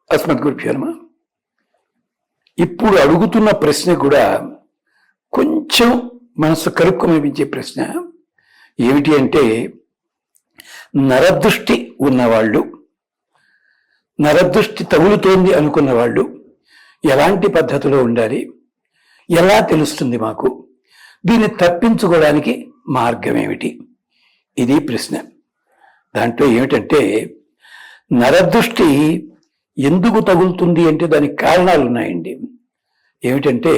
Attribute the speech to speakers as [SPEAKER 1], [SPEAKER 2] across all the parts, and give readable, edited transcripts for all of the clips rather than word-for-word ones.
[SPEAKER 1] అస్మద్గురుభ్యో నమః. ఇప్పుడు అడుగుతున్న ప్రశ్న కూడా కొంచెం మనసు కరుక్కుమనిపించే ప్రశ్న. ఏమిటి అంటే, నరదృష్టి ఉన్నవాళ్ళు, నరదృష్టి తగులుతోంది అనుకున్న వాళ్ళు ఎలాంటి పద్ధతిలో ఉండాలి, ఎలా తెలుస్తుంది మాకు, దీన్ని తప్పించుకోవడానికి మార్గం ఏమిటి? ఇది ప్రశ్న. దాంట్లో ఏమిటంటే, నరదృష్టి ఎందుకు తగులుతుంది అంటే దానికి కారణాలు ఉన్నాయండి. ఏమిటంటే,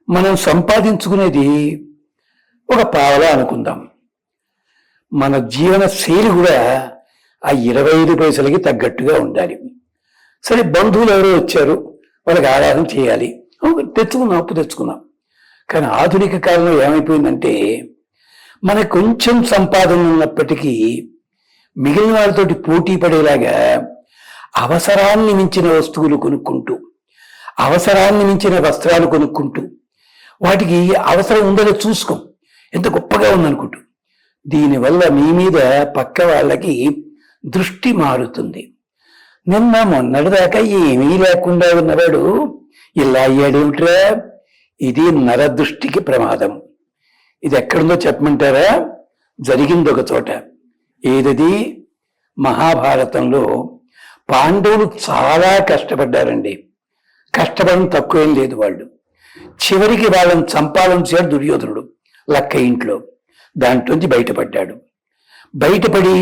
[SPEAKER 1] మనం సంపాదించుకునేది ఒక పావలా అనుకుందాం. మన జీవన శైలి కూడా ఆ 25 పైసలకి తగ్గట్టుగా ఉండాలి. సరే, బంధువులు ఎవరో వచ్చారు, వాళ్ళకి ఆరాధన చేయాలి, తెచ్చుకున్నాం, అప్పు తెచ్చుకున్నాం. కానీ ఆధునిక కాలంలో ఏమైపోయిందంటే, మనకు కొంచెం సంపాదన ఉన్నప్పటికీ మిగిలిన వాళ్ళతోటి పోటీ పడేలాగా అవసరాన్ని మించిన వస్తువులు కొనుక్కుంటూ, అవసరాన్ని మించిన వస్త్రాలు కొనుక్కుంటూ, వాటికి అవసరం ఉందని చూసుకోం, ఎంత గొప్పగా ఉందనుకుంటూ, దీనివల్ల మీ మీద పక్క వాళ్ళకి దృష్టి మారుతుంది. నిన్న మొన్నటిదాకా ఏమీ లేకుండా ఉన్నవాడు ఇలా అయ్యాడేమిట్రా? ఇది నరదృష్టికి ప్రమాదం. ఇది ఎక్కడుందో చెప్పమంటారా? జరిగింది ఒక చోట. ఏదది? మహాభారతంలో పాండవులు చాలా కష్టపడ్డారండి. కష్టపడడం తక్కువేం లేదు. వాళ్ళు చివరికి వాళ్ళని చంపాలని దుర్యోధనుడు లక్క ఇంట్లో. దాంట్లోంచి బయటపడ్డాడు. బయటపడి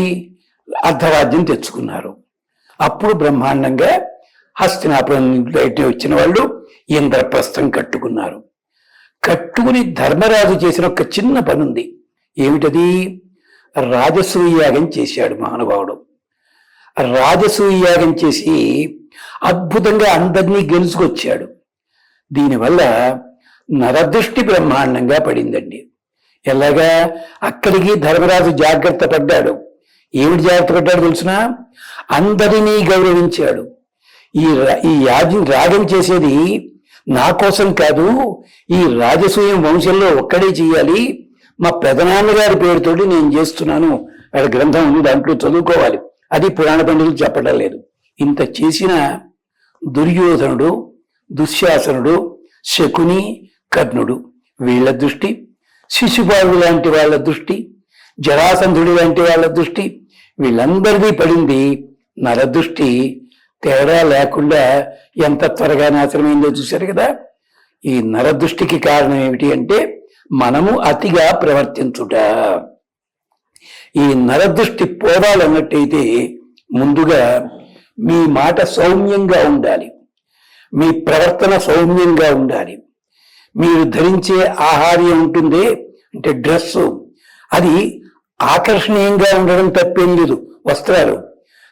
[SPEAKER 1] అర్ధరాజ్యం తెచ్చుకున్నారు. అప్పుడు బ్రహ్మాండంగా హస్తినాపురం బయట వచ్చిన వాళ్ళు ఇంద్రప్రస్థం కట్టుకున్నారు. కట్టుకుని ధర్మరాజు చేసిన ఒక చిన్న పని ఉంది. ఏమిటది? రాజసూయ యాగం చేశాడు మహానుభావుడు. రాజసూయ యాగం చేసి అద్భుతంగా అందరినీ గెలుచుకొచ్చాడు. దీనివల్ల నరదృష్టి బ్రహ్మాండంగా పడిందండి. ఎలాగా? అక్కడికి ధర్మరాజు జాగ్రత్త పడ్డాడు. ఏమిటి జాగ్రత్త పడ్డాడు తెలుసిన? అందరినీ గౌరవించాడు. ఈ యాగం చేసేది నా కోసం కాదు, ఈ రాజసూయం వంశంలో ఒక్కడే చెయ్యాలి, మా పెదనాన్నగారి పేరుతోటి నేను చేస్తున్నాను. అక్కడ గ్రంథం ఉంది, దాంట్లో చదువుకోవాలి. అది పురాణ పండితులు చెప్పడం లేదు. ఇంత చేసిన దుర్యోధనుడు, దుశ్శాసనుడు, శకుని, కర్ణుడు, వీళ్ళ దృష్టి, శిశుపాలుడు లాంటి వాళ్ళ దృష్టి, జరాసంధుడి లాంటి వాళ్ళ దృష్టి, వీళ్ళందరినీ పడింది. నరదృష్టి తేడా లేకుండా ఎంత త్వరగా నాశనమైందో చూశారు కదా. ఈ నరదృష్టికి కారణం ఏమిటి అంటే, మనము అతిగా ప్రవర్తించుట. ఈ నరదృష్టి పోవాలన్నట్టయితే ముందుగా మీ మాట సౌమ్యంగా ఉండాలి, మీ ప్రవర్తన సౌమ్యంగా ఉండాలి. మీరు ధరించే ఆహార్యం ఉంటుంది అంటే డ్రెస్సు, అది ఆకర్షణీయంగా ఉండడం తప్పేం లేదు, వస్త్రాలు.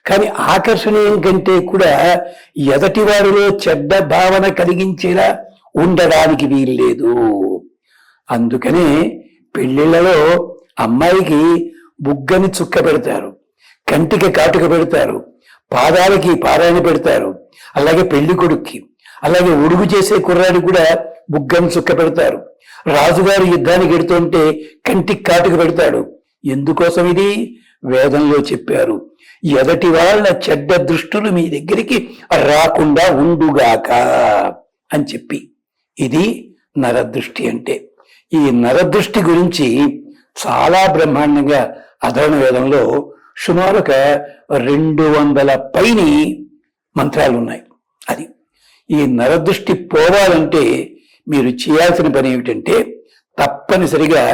[SPEAKER 1] కానీ ఆకర్షణీయం కంటే కూడా ఎదటి వారిలో చెడ్డ భావన కలిగించేలా ఉండడానికి వీల్లేదు. అందుకనే పెళ్లిళ్లలో అమ్మాయికి బుగ్గని చుక్క పెడతారు, కంటికి కాటుక పెడతారు, పాదాలకి పారాయణ పెడతారు. అలాగే పెళ్లి కొడుక్కి, అలాగే ఉడుగు చేసే కుర్రాడి కూడా బుగ్గని చుక్క పెడతారు. రాజుగారు యుద్ధానికి ఎడుతుంటే కంటికి కాటుక పెడతాడు. ఎందుకోసం? ఇది వేదంలో చెప్పారు, ఎదటి వాళ్ళ చెడ్డ దృష్టులు మీ దగ్గరికి రాకుండా ఉండుగాక అని చెప్పి. ఇది నరదృష్టి అంటే. ఈ నరదృష్టి గురించి చాలా బ్రహ్మాండంగా అధర్వణ వేదంలో సుమారు 200 పైని మంత్రాలు ఉన్నాయి. అది ఈ నరదృష్టి పోవాలంటే మీరు చేయాల్సిన పని ఏమిటంటే, తప్పనిసరిగా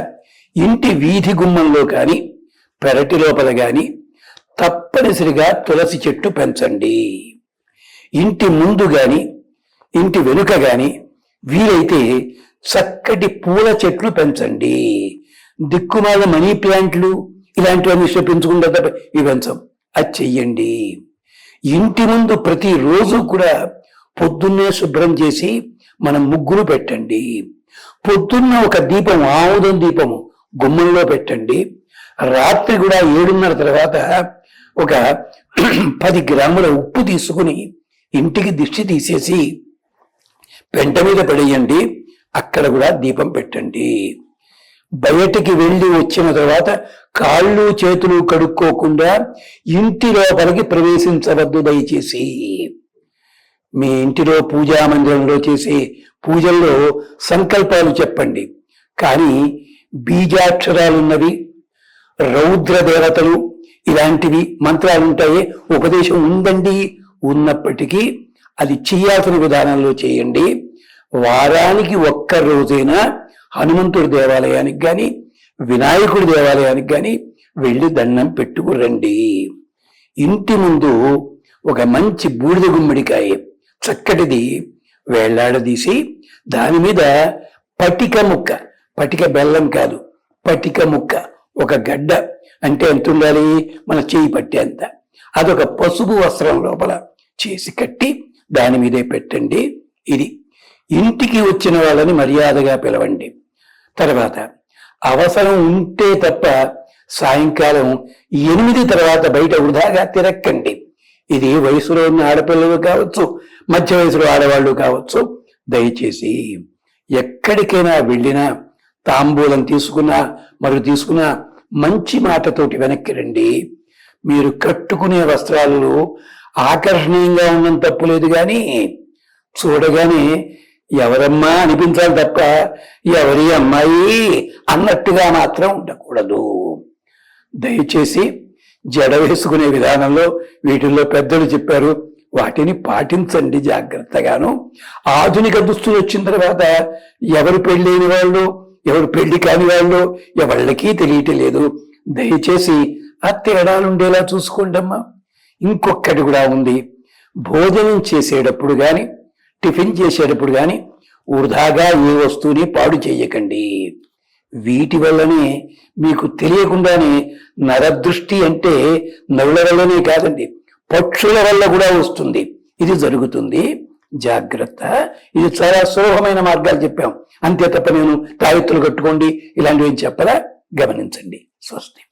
[SPEAKER 1] ఇంటి వీధి గుమ్మంలో కానీ పెరటి లోపల కానీ తప్పనిసరిగా తులసి చెట్టు పెంచండి. ఇంటి ముందు కానీ ఇంటి వెనుక కానీ వీలైతే చక్కటి పూల చెట్లు పెంచండి. దిక్కుమాల మనీ ప్లాంట్లు ఇలాంటివన్నీ పెంచుకుంటే తప్ప ఇవి పెంచం. అది చెయ్యండి. ఇంటి ముందు ప్రతిరోజు కూడా పొద్దున్నే శుభ్రం చేసి మనం ముగ్గులు పెట్టండి. పొద్దున్న ఒక దీపం, ఆముదం దీపము గుమ్మంలో పెట్టండి. రాత్రి కూడా 7:30 తర్వాత ఒక 10 గ్రాముల ఉప్పు తీసుకుని ఇంటికి దిష్టి తీసేసి పెంట మీద పడేయండి. అక్కడ కూడా దీపం పెట్టండి. బయటికి వెళ్ళి వచ్చిన తర్వాత కాళ్ళు చేతులు కడుక్కోకుండా ఇంటి లోపలికి ప్రవేశించవద్దు దయచేసి. మీ ఇంటిలో పూజా మందిరంలో చేసే పూజల్లో సంకల్పాలు చెప్పండి, కానీ బీజాక్షరాలున్నవి, రౌద్ర దేవతలు ఇలాంటివి మంత్రాలు ఉంటాయి, ఉపదేశం ఉందండి, ఉన్నప్పటికీ అది చేయాల్సిన విధానంలో చేయండి. వారానికి ఒక్క రోజైనా హనుమంతుడి దేవాలయానికి కానీ వినాయకుడి దేవాలయానికి కానీ వెళ్ళి దండం పెట్టుకురండి. ఇంటి ముందు ఒక మంచి బూడిద గుమ్మడికాయ చక్కటిది వేళ్లాడదీసి దాని మీద పటిక ముక్క, పటిక బెల్లం కాదు, పటిక ముక్క, ఒక గడ్డ అంటే ఎంత ఉండాలి, మన చేయి పట్టేంత, అదొక పసుపు వస్త్రం లోపల చేసి కట్టి దాని మీదే పెట్టండి. ఇది ఇంటికి వచ్చిన వాళ్ళని మర్యాదగా పిలవండి. తర్వాత అవసరం ఉంటే తప్ప సాయంకాలం 8 తర్వాత బయట వృధాగా తిరక్కండి. ఇది వయసులో ఉన్న ఆడపిల్లలు కావచ్చు, మధ్య వయసులో ఆడవాళ్ళు కావచ్చు. దయచేసి ఎక్కడికైనా వెళ్ళినా తాంబూలం తీసుకున్నా తీసుకున్నా మంచి మాటతోటి వెనక్కి రండి. మీరు కట్టుకునే వస్త్రాలు ఆకర్షణీయంగా ఉండడం తప్పులేదు, కానీ చూడగానే ఎవరమ్మా అనిపించాలి తప్ప ఎవరి అమ్మాయి అన్నట్టుగా మాత్రం ఉండకూడదు. దయచేసి జడ వేసుకునే విధానంలో వీటిల్లో పెద్దలు చెప్పారు, వాటిని పాటించండి జాగ్రత్తగాను. ఆధునిక దుస్తులు వచ్చిన తర్వాత ఎవరు పెళ్ళైన వాళ్ళు ఎవరు పెళ్లి కాని వాళ్ళు ఎవళ్ళకి తెలియటలేదు. దయచేసి ఆ తేడాలు ఉండేలా చూసుకోండమ్మా. ఇంకొకటి కూడా ఉంది, భోజనం చేసేటప్పుడు కానీ టిఫిన్ చేసేటప్పుడు కానీ వృధాగా ఏ వస్తువుని పాడు చేయకండి. వీటి వల్లనే మీకు తెలియకుండానే నరదృష్టి అంటే నరుల వల్లనే కాదండి, పక్షుల వల్ల కూడా వస్తుంది. ఇది జరుగుతుంది, జాగ్రత్త. ఇది చాలా సులభమైన మార్గాలు చెప్పాం, అంతే తప్ప నేను తాయెత్తులు కట్టుకోండి ఇలాంటివి చెప్పలా. గమనించండి. స్వస్తి.